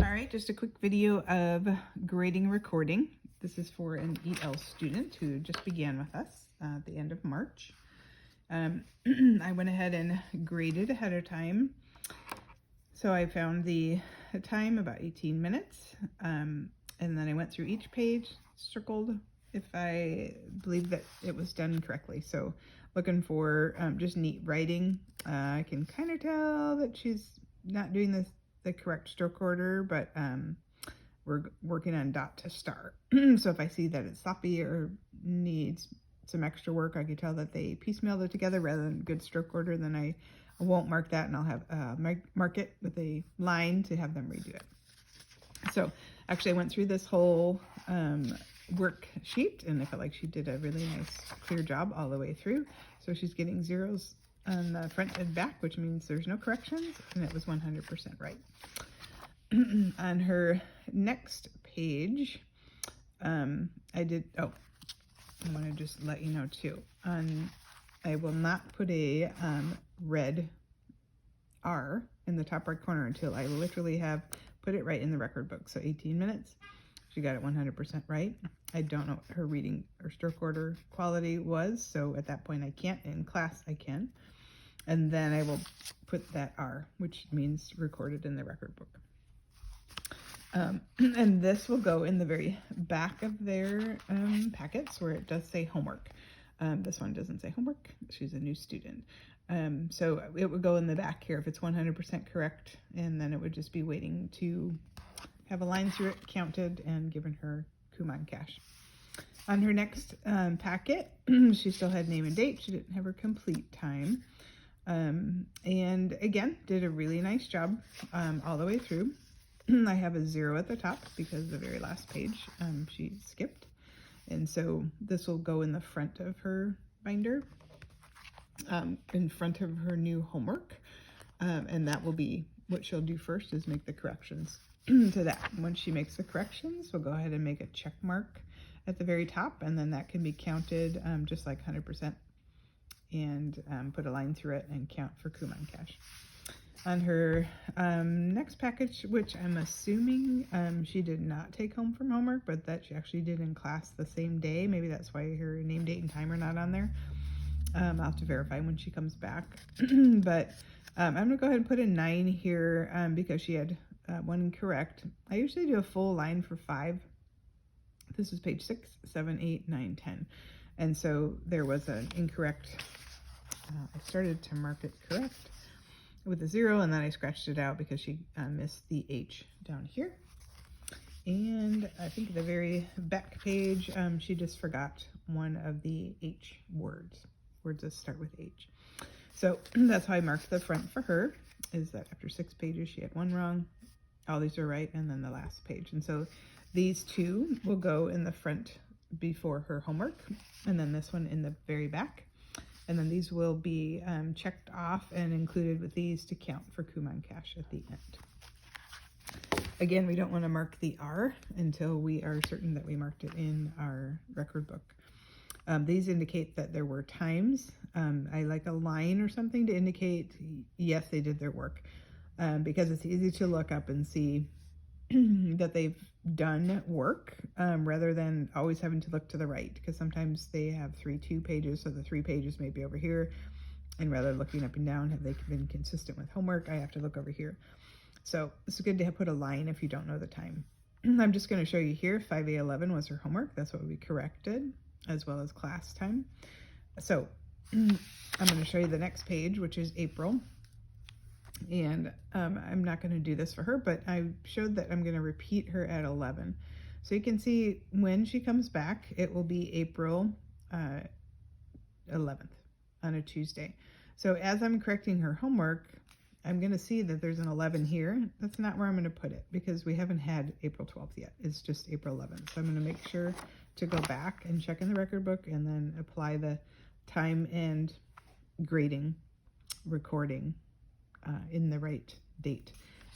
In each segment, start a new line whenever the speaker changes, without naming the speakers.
All right, just a quick video of grading recording. This is for an EL student who just began with us at the end of March. I went ahead and graded ahead of time. So I found the time about 18 minutes, and then I went through each page, circled if I believe that it was done correctly. So looking for just neat writing. I can kind of tell that she's not doing the correct stroke order, but we're working on dot to star. So if I see that it's sloppy or needs some extra work, I can tell that they piecemealed it together rather than good stroke order, then I won't mark that, and I'll have mark it with a line to have them redo it. So actually I went through this whole worksheet, and I felt like she did a really nice clear job all the way through. So she's getting zeros on the front and back, which means there's no corrections, and it was 100% right. On her next page, I want to just let you know too, I will not put a red R in the top right corner until I literally have put it right in the record book. So 18 minutes, she got it 100% right. I don't know what her reading or stroke order quality was, so at that point I can't. In class I can. And then I will put that R, which means recorded in the record book. And this will go in the very back of their packets where it does say homework. This one doesn't say homework. She's a new student. So it would go in the back here if it's 100% correct, and then it would just be waiting to have a line through it, counted, and given her Kumon Cash. On her next packet, she still had name and date. She didn't have her complete time. And again, did a really nice job all the way through. I have a 0 at the top because the very last page she skipped. And so this will go in the front of her binder, in front of her new homework. And that will be what she'll do first, is make the corrections to that. Once she makes the corrections, we'll go ahead and make a check mark at the very top, and then that can be counted just like 100%, and put a line through it and count for Kumon Cash. On her next package, which I'm assuming she did not take home from homework, but that she actually did in class the same day. Maybe that's why her name, date, and time are not on there. I'll have to verify when she comes back. But I'm going to go ahead and put a 9 here because she had one incorrect. I usually do a full line for 5. This is page 6, 7, 8, 9, 10. And so there was an incorrect. I started to mark it correct with a 0, and then I scratched it out because she missed the H down here. And I think the very back page, she just forgot one of the H words that start with H. So that's how I marked the front for her, is that after 6 pages she had one wrong, all these are right, and then the last page. And so these two will go in the front before her homework, and then this one in the very back. And then these will be checked off and included with these to count for Kumon Cash at the end. Again, we don't want to mark the R until we are certain that we marked it in our record book. These indicate that there were times. I like a line or something to indicate, yes, they did their work, because it's easy to look up and see that they've done work rather than always having to look to the right, because sometimes they have 2 pages, so the 3 pages may be over here, and rather than looking up and down, have they been consistent with homework, I have to look over here. So it's good to put a line if you don't know the time. I'm just going to show you here 5A11 was her homework. That's what we corrected, as well as class time. So I'm going to show you the next page, which is April. And I'm not going to do this for her, but I showed that I'm going to repeat her at 11. So you can see when she comes back, it will be April 11th on a Tuesday. So as I'm correcting her homework, I'm going to see that there's an 11 here. That's not where I'm going to put it because we haven't had April 12th yet. It's just April 11th. So I'm going to make sure to go back and check in the record book and then apply the time and grading, recording in the right date.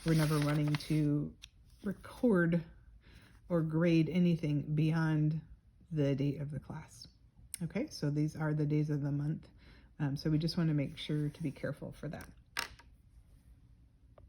We're never running to record or grade anything beyond the date of the class. Okay, so these are the days of the month. So we just want to make sure to be careful for that.